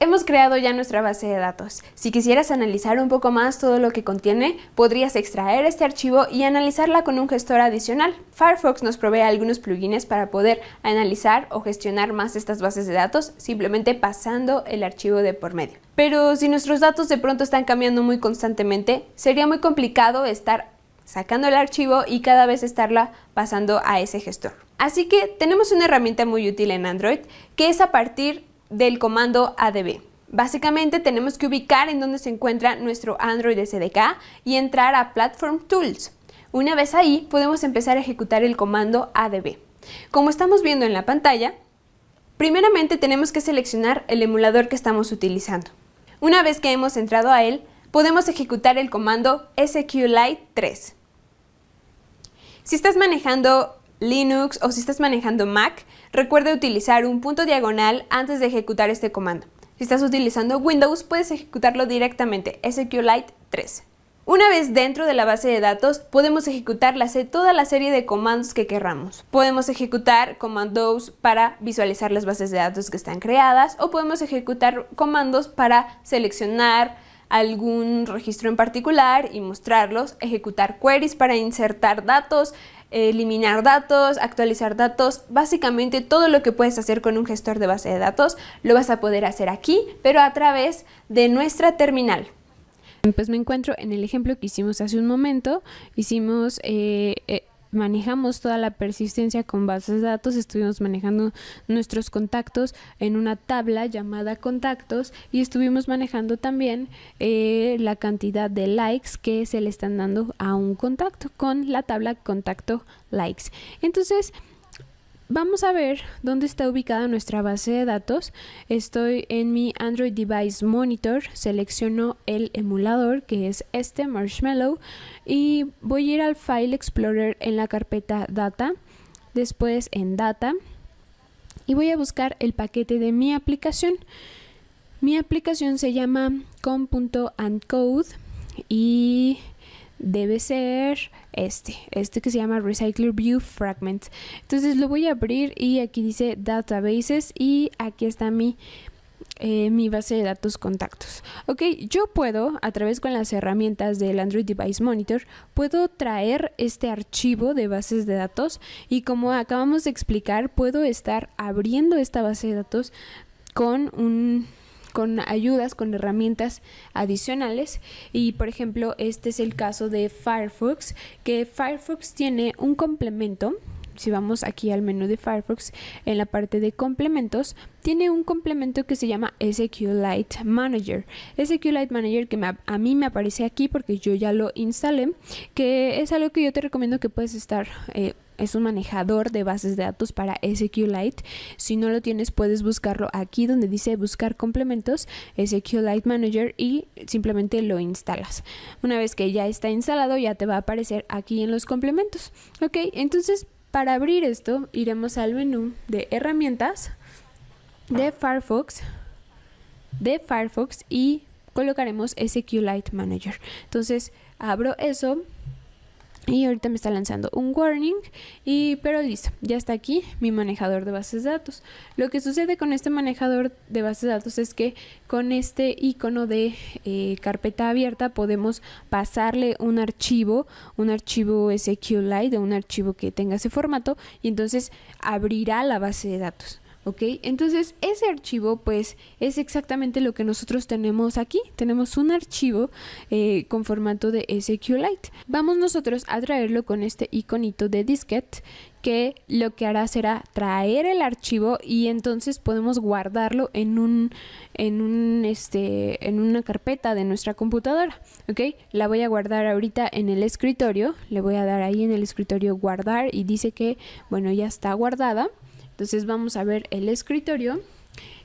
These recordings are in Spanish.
Hemos creado ya nuestra base de datos. Si quisieras analizar un poco más todo lo que contiene, podrías extraer este archivo y analizarla con un gestor adicional. Firefox nos provee algunos plugins para poder analizar o gestionar más estas bases de datos, simplemente pasando el archivo de por medio. Pero si nuestros datos de pronto están cambiando muy constantemente, sería muy complicado estar sacando el archivo y cada vez estarla pasando a ese gestor. Así que tenemos una herramienta muy útil en Android, que es a partir del comando adb. Básicamente tenemos que ubicar en dónde se encuentra nuestro Android SDK y entrar a Platform Tools. Una vez ahí, podemos empezar a ejecutar el comando adb. Como estamos viendo en la pantalla, primeramente tenemos que seleccionar el emulador que estamos utilizando. Una vez que hemos entrado a él, podemos ejecutar el comando SQLite 3. Si estás manejando Linux o si estás manejando Mac, recuerda utilizar un punto diagonal antes de ejecutar este comando. Si estás utilizando Windows, puedes ejecutarlo directamente, SQLite 3. Una vez dentro de la base de datos, podemos ejecutar toda la serie de comandos que querramos. Podemos ejecutar comandos para visualizar las bases de datos que están creadas, o podemos ejecutar comandos para seleccionar algún registro en particular y mostrarlos, ejecutar queries para insertar datos, eliminar datos, actualizar datos. Básicamente todo lo que puedes hacer con un gestor de base de datos lo vas a poder hacer aquí, pero a través de nuestra terminal. Pues me encuentro en el ejemplo que hicimos hace un momento. Manejamos toda la persistencia con bases de datos, estuvimos manejando nuestros contactos en una tabla llamada contactos y estuvimos manejando también la cantidad de likes que se le están dando a un contacto con la tabla contacto likes. Entonces, vamos a ver dónde está ubicada nuestra base de datos. Estoy en mi Android Device Monitor, selecciono el emulador que es este Marshmallow y voy a ir al File Explorer en la carpeta Data, después en Data y voy a buscar el paquete de mi aplicación. Mi aplicación se llama com.andcode y debe ser este que se llama Recycler View Fragment. Entonces lo voy a abrir y aquí dice Databases y aquí está mi base de datos contactos. Ok, yo puedo, a través con las herramientas del Android Device Monitor, puedo traer este archivo de bases de datos y como acabamos de explicar, puedo estar abriendo esta base de datos con ayudas, con herramientas adicionales. Y por ejemplo, este es el caso de Firefox, que Firefox tiene un complemento. Si vamos aquí al menú de Firefox, en la parte de complementos, tiene un complemento que se llama SQLite Manager. SQLite Manager que a mí me aparece aquí porque yo ya lo instalé, que es algo que yo te recomiendo que puedes estar... es un manejador de bases de datos para SQLite. Si no lo tienes, puedes buscarlo aquí donde dice buscar complementos, SQLite Manager, y simplemente lo instalas. Una vez que ya está instalado, ya te va a aparecer aquí en los complementos. Ok, entonces para abrir esto, iremos al menú de herramientas de Firefox y colocaremos SQLite Manager. Entonces abro eso. Y ahorita me está lanzando un warning, pero listo, ya está aquí mi manejador de bases de datos. Lo que sucede con este manejador de bases de datos es que con este icono de carpeta abierta podemos pasarle un archivo SQLite, un archivo que tenga ese formato, y entonces abrirá la base de datos. Ok, entonces ese archivo pues es exactamente lo que nosotros tenemos aquí. Tenemos un archivo con formato de SQLite. Vamos nosotros a traerlo con este iconito de diskette, que lo que hará será traer el archivo y entonces podemos guardarlo en una carpeta de nuestra computadora. Ok, la voy a guardar ahorita en el escritorio. Le voy a dar ahí en el escritorio guardar y dice que bueno, ya está guardada. Entonces vamos a ver el escritorio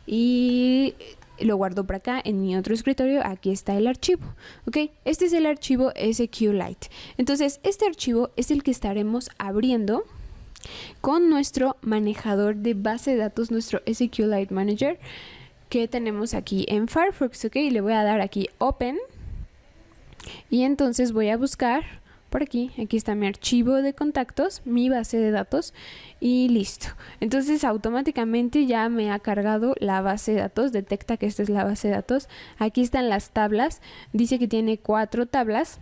y lo guardo por acá en mi otro escritorio. Aquí está el archivo. Ok, este es el archivo SQLite. Entonces este archivo es el que estaremos abriendo con nuestro manejador de base de datos, nuestro SQLite Manager que tenemos aquí en Firefox. Ok, le voy a dar aquí Open y entonces voy a buscar por aquí está mi archivo de contactos, mi base de datos y listo. Entonces automáticamente ya me ha cargado la base de datos, detecta que esta es la base de datos. Aquí están las tablas, dice que tiene 4 tablas.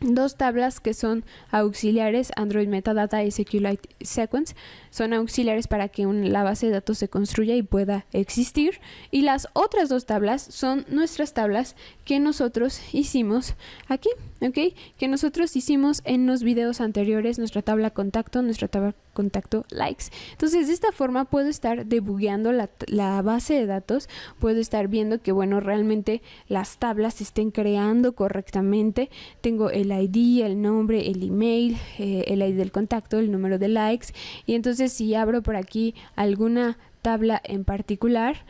2 tablas que son auxiliares, Android Metadata y SQLite Sequence, son auxiliares para que la base de datos se construya y pueda existir. Y las otras 2 tablas son nuestras tablas que nosotros hicimos aquí, ¿ok? Que nosotros hicimos en los videos anteriores, nuestra tabla contacto, nuestra tabla contacto likes. Entonces de esta forma puedo estar debugueando la base de datos, puedo estar viendo que bueno, realmente las tablas se estén creando correctamente. Tengo el ID, el nombre, el email, el ID del contacto, el número de likes, y entonces si abro por aquí alguna tabla en particular,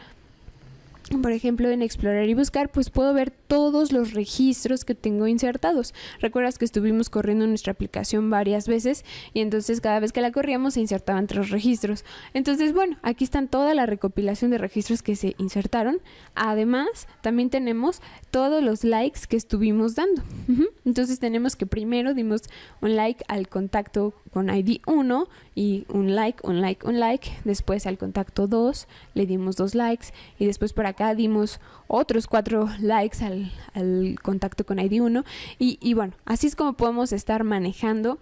por ejemplo en explorar y buscar, pues puedo ver todos los registros que tengo insertados. Recuerdas que estuvimos corriendo nuestra aplicación varias veces y entonces cada vez que la corríamos se insertaban 3 registros. Entonces bueno, aquí están toda la recopilación de registros que se insertaron. Además también tenemos todos los likes que estuvimos dando. Entonces tenemos que primero dimos un like al contacto con ID 1 y un like, después al contacto 2 le dimos 2 likes y después por acá dimos otros 4 likes al contacto con ID 1 y bueno, así es como podemos estar manejando,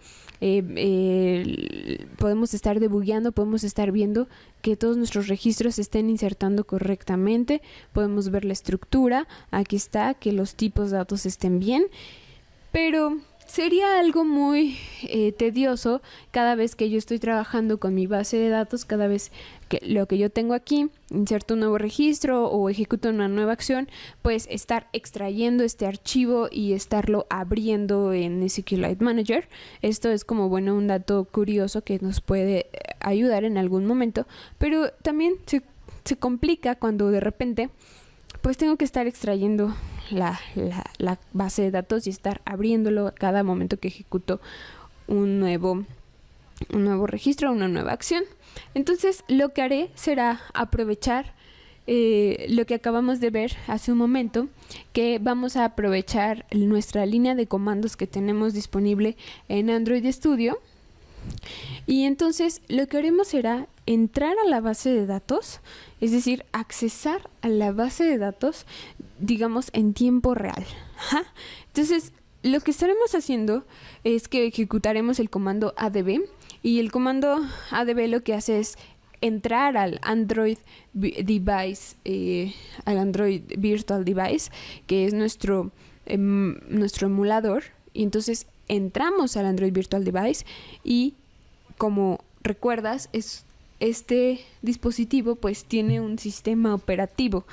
podemos estar debugueando, podemos estar viendo que todos nuestros registros se estén insertando correctamente. Podemos ver la estructura, aquí está, que los tipos de datos estén bien, pero sería algo muy tedioso cada vez que yo estoy trabajando con mi base de datos, cada vez que lo que yo tengo aquí, inserto un nuevo registro o ejecuto una nueva acción, pues estar extrayendo este archivo y estarlo abriendo en SQLite Manager. Esto es como, bueno, un dato curioso que nos puede ayudar en algún momento, pero también se complica cuando de repente pues tengo que estar extrayendo la base de datos y estar abriéndolo a cada momento que ejecuto un nuevo registro, una nueva acción. Entonces lo que haré será aprovechar lo que acabamos de ver hace un momento, que vamos a aprovechar nuestra línea de comandos que tenemos disponible en Android Studio. Y entonces lo que haremos será entrar a la base de datos, es decir, accesar a la base de datos, digamos, en tiempo real. Entonces, lo que estaremos haciendo es que ejecutaremos el comando adb, y el comando adb lo que hace es entrar al Android device, al Android Virtual Device, que es nuestro emulador, y entonces entramos al Android Virtual Device y, como recuerdas, este dispositivo pues tiene un sistema operativo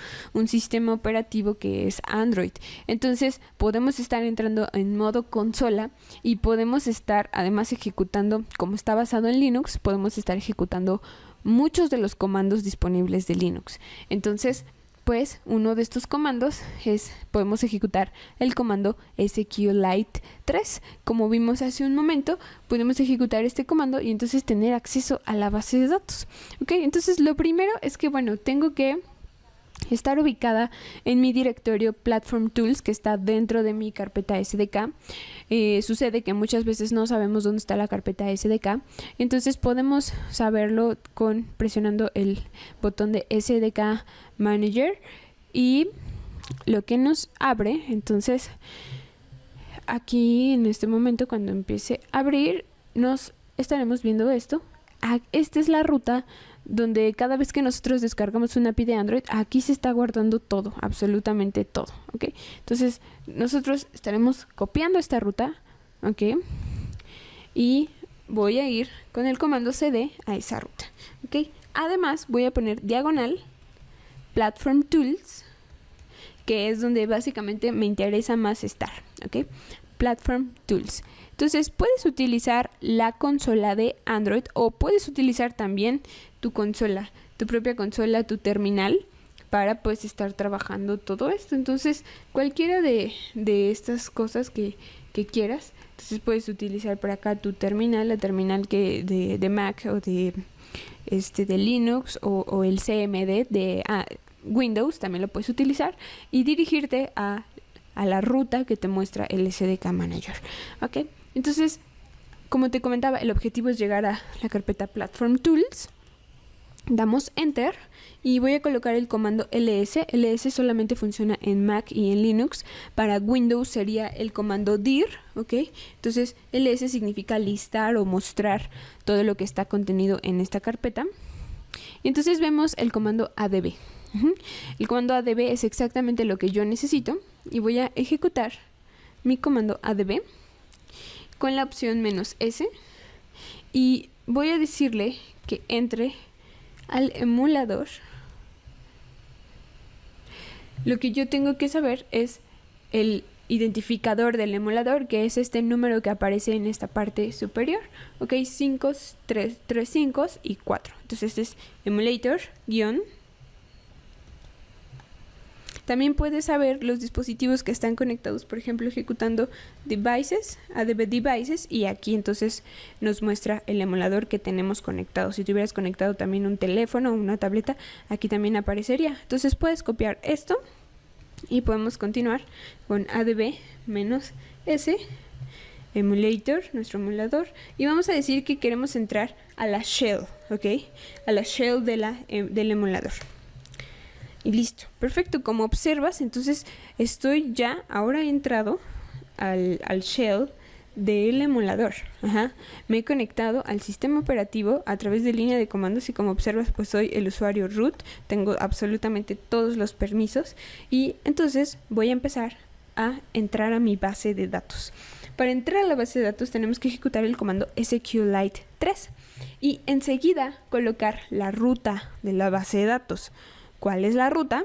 que es Android. Entonces podemos estar entrando en modo consola y podemos estar además ejecutando, como está basado en Linux, podemos estar ejecutando muchos de los comandos disponibles de Linux. Entonces, pues uno de estos comandos podemos ejecutar el comando SQLite 3. Como vimos hace un momento, podemos ejecutar este comando y entonces tener acceso a la base de datos. Ok, entonces lo primero es que, bueno, tengo que estar ubicada en mi directorio Platform Tools, que está dentro de mi carpeta SDK. Sucede que muchas veces no sabemos dónde está la carpeta SDK, entonces podemos saberlo presionando el botón de SDK Manager y lo que nos abre. Entonces aquí en este momento, cuando empiece a abrir, nos estaremos viendo esto. Esta es la ruta donde cada vez que nosotros descargamos una API de Android, aquí se está guardando todo, absolutamente todo, ¿ok? Entonces nosotros estaremos copiando esta ruta, ¿ok? Y voy a ir con el comando cd a esa ruta, ¿ok? Además voy a poner diagonal Platform Tools, que es donde básicamente me interesa más estar, ¿ok? Platform Tools. Entonces puedes utilizar la consola de Android o puedes utilizar también tu consola, tu propia consola, tu terminal, para pues estar trabajando todo esto. Entonces cualquiera de estas cosas que quieras, entonces puedes utilizar por acá tu terminal, la terminal de Mac o de Linux o el CMD de Windows, también lo puedes utilizar y dirigirte a la ruta que te muestra el SDK Manager, ¿ok? Entonces, como te comentaba, el objetivo es llegar a la carpeta Platform Tools. Damos Enter y voy a colocar el comando ls. ls solamente funciona en Mac y en Linux. Para Windows sería el comando dir, ¿ok? Entonces ls significa listar o mostrar todo lo que está contenido en esta carpeta. Y entonces vemos el comando adb. El comando adb es exactamente lo que yo necesito y voy a ejecutar mi comando adb con la opción -s y voy a decirle que entre al emulador. Lo que yo tengo que saber es el identificador del emulador, que es este número que aparece en esta parte superior. Ok, 5, 3 5 y 4. Entonces este es emulator guión. También puedes saber los dispositivos que están conectados, por ejemplo, ejecutando devices, adb devices, y aquí entonces nos muestra el emulador que tenemos conectado. Si tuvieras conectado también un teléfono o una tableta, aquí también aparecería. Entonces puedes copiar esto y podemos continuar con adb-s, emulator, nuestro emulador, y vamos a decir que queremos entrar a la shell, ¿ok? A la shell del emulador. Y listo, perfecto. Como observas, entonces estoy ya ahora entrado al shell del emulador. Me he conectado al sistema operativo a través de línea de comandos y como observas, pues soy el usuario root. Tengo absolutamente todos los permisos y entonces voy a empezar a entrar a mi base de datos. Para entrar a la base de datos tenemos que ejecutar el comando sqlite 3 y enseguida colocar la ruta de la base de datos. ¿Cuál es la ruta?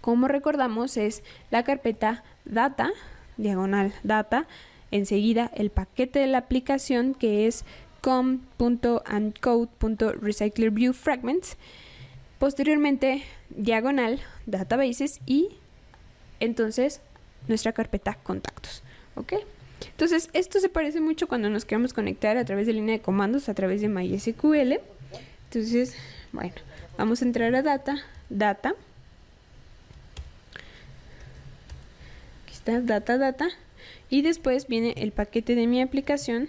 Como recordamos, es la carpeta data, diagonal data, enseguida el paquete de la aplicación que es com.andcode.recyclerviewfragments, posteriormente diagonal databases y entonces nuestra carpeta contactos. ¿Ok? Entonces esto se parece mucho cuando nos queremos conectar a través de línea de comandos, a través de MySQL. Entonces, bueno, vamos a entrar a data. Aquí está data. Y después viene el paquete de mi aplicación,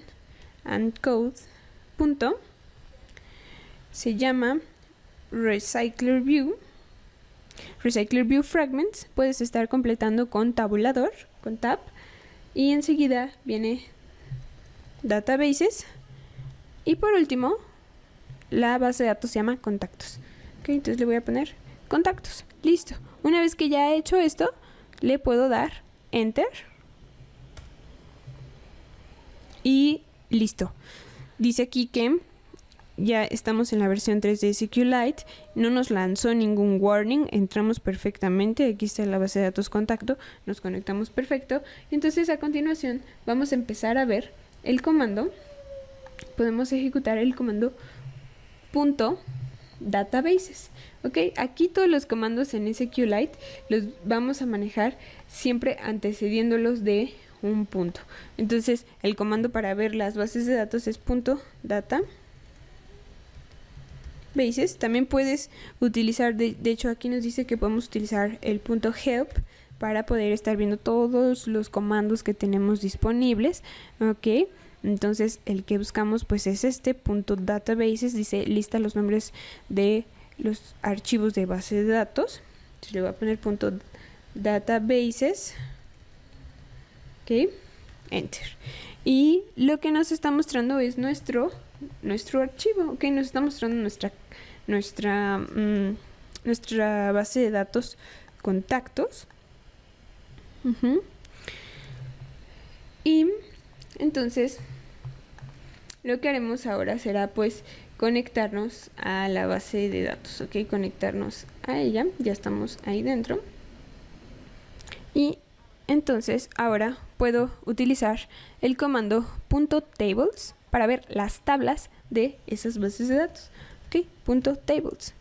andcode. Se llama recyclerviewfragments. Puedes estar completando con tabulador, con tab. Y enseguida viene databases. Y por último, la base de datos se llama contactos. Ok, entonces le voy a poner contactos. Listo. Una vez que ya he hecho esto, le puedo dar Enter. Y listo. Dice aquí que ya estamos en la versión 3 de SQLite. No nos lanzó ningún warning. Entramos perfectamente. Aquí está la base de datos contacto. Nos conectamos perfecto. Entonces a continuación vamos a empezar a ver el comando. Podemos ejecutar el comando .databases. Ok, aquí todos los comandos en SQLite los vamos a manejar siempre antecediéndolos de un punto. Entonces el comando para ver las bases de datos es .databases. También puedes utilizar, de hecho aquí nos dice que podemos utilizar el .help para poder estar viendo todos los comandos que tenemos disponibles. Ok, entonces el que buscamos pues es este .databases, dice lista los nombres de los archivos de base de datos. Entonces le voy a poner .databases. Ok, enter. Y lo que nos está mostrando es nuestro archivo. Ok, nos está mostrando nuestra base de datos contactos. Y entonces lo que haremos ahora será pues conectarnos a la base de datos. Ok, conectarnos a ella. Ya estamos ahí dentro. Y entonces ahora puedo utilizar el comando .tables para ver las tablas de esas bases de datos. Ok, .tables.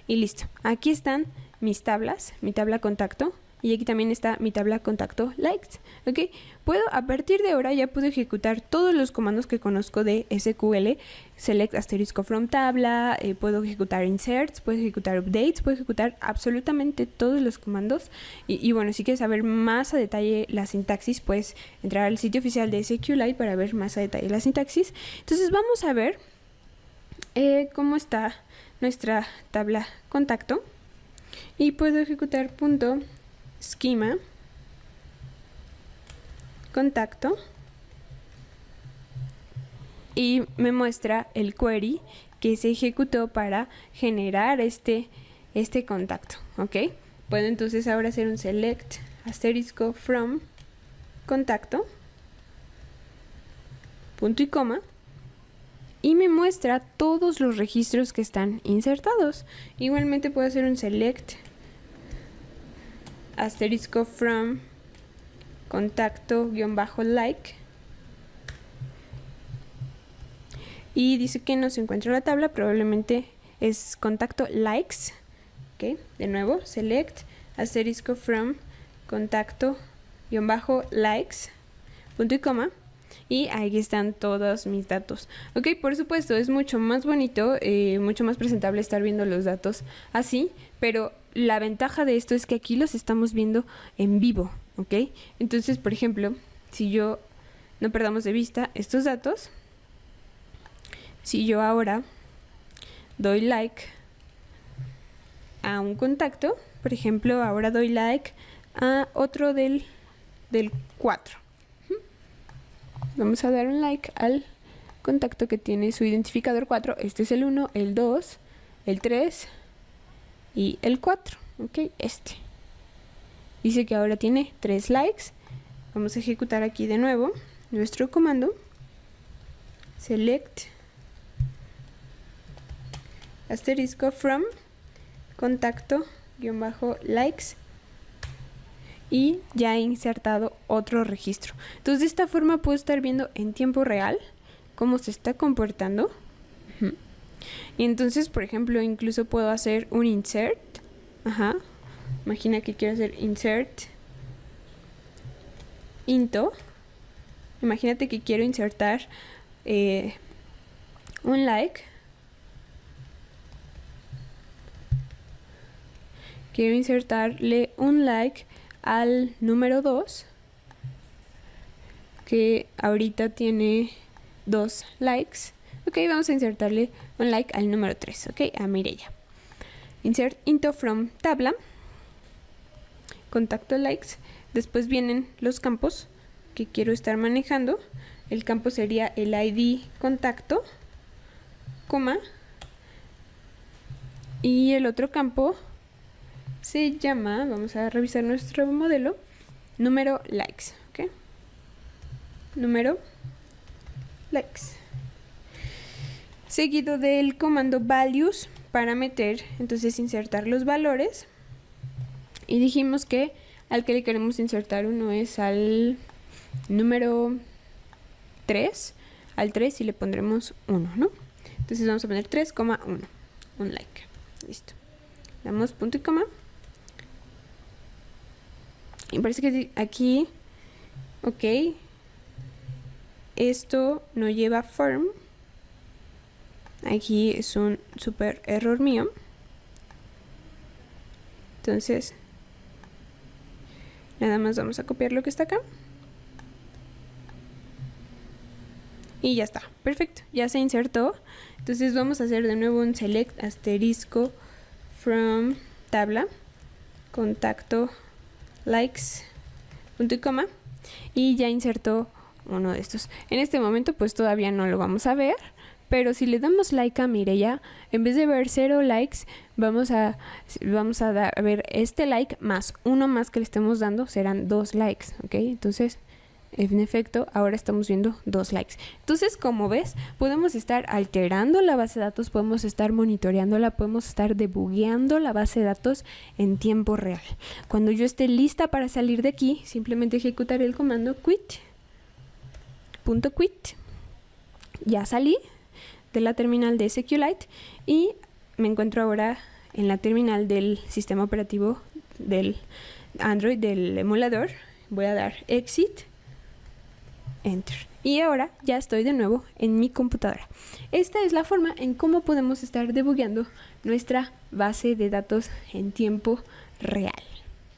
Y listo. Aquí están mis tablas, mi tabla contacto y aquí también está mi tabla contacto likes, ¿ok? A partir de ahora ya puedo ejecutar todos los comandos que conozco de SQL, select asterisco from tabla, puedo ejecutar inserts, puedo ejecutar updates, puedo ejecutar absolutamente todos los comandos. Y bueno, si quieres saber más a detalle la sintaxis, puedes entrar al sitio oficial de SQLite para ver más a detalle la sintaxis. Entonces vamos a ver cómo está nuestra tabla contacto, y puedo ejecutar punto schema contacto y me muestra el query que se ejecutó para generar este contacto, ¿ok? Puedo entonces ahora hacer un select asterisco from contacto, punto y coma, y me muestra todos los registros que están insertados. Igualmente puedo hacer un select asterisco from contacto like, y dice que no se encuentra la tabla, probablemente es contacto likes, ¿ok? De nuevo, select asterisco from contacto likes, punto y coma, y ahí están todos mis datos, ok. Por supuesto es mucho más bonito, mucho más presentable estar viendo los datos así, pero la ventaja de esto es que aquí los estamos viendo en vivo, ok. Entonces, por ejemplo, si yo, no perdamos de vista estos datos, si yo ahora doy like a un contacto, por ejemplo, ahora doy like a otro del 4. Vamos a dar un like al contacto que tiene su identificador 4. Este es el 1, el 2, el 3 y el 4. Ok, dice que ahora tiene 3 likes. Vamos a ejecutar aquí de nuevo nuestro comando. Select asterisco from contacto likes, y ya he insertado otro registro. Entonces de esta forma puedo estar viendo en tiempo real cómo se está comportando. Y entonces, por ejemplo, incluso puedo hacer un insert. Imagina que quiero hacer insert into. Imagínate que quiero insertar un like. Quiero insertarle un like al número 2, que ahorita tiene 2 likes. Ok, vamos a insertarle un like al número 3, ok, a Mireya. Insert into from tabla, contacto likes. Después vienen los campos que quiero estar manejando. El campo sería el ID contacto, coma, y el otro campo se llama, vamos a revisar nuestro modelo, número likes, ¿ok? Número likes. Seguido del comando values para meter, entonces insertar los valores. Y dijimos que al que le queremos insertar uno es al número 3, al 3 y le pondremos 1, ¿no? Entonces vamos a poner 3,1, un like. Listo. Damos punto y coma. Y parece que aquí, ok, esto no lleva form. Aquí es un super error mío. Entonces, nada más vamos a copiar lo que está acá. Y ya está, perfecto, ya se insertó. Entonces vamos a hacer de nuevo un select asterisco from tabla, contacto likes, punto y coma, y ya insertó uno de estos. En este momento pues todavía no lo vamos a ver, pero si le damos like a Mireya, en vez de ver 0 likes, vamos a ver este like más uno más que le estemos dando, serán 2 likes, ¿ok? Entonces, en efecto, ahora estamos viendo 2 likes. Entonces, como ves, podemos estar alterando la base de datos, podemos estar monitoreándola, podemos estar debugueando la base de datos en tiempo real. Cuando yo esté lista para salir de aquí, simplemente ejecutaré el comando quit. .quit. Ya salí de la terminal de SQLite y me encuentro ahora en la terminal del sistema operativo del Android del emulador. Voy a dar exit, enter. Y ahora ya estoy de nuevo en mi computadora. Esta es la forma en cómo podemos estar debugueando nuestra base de datos en tiempo real.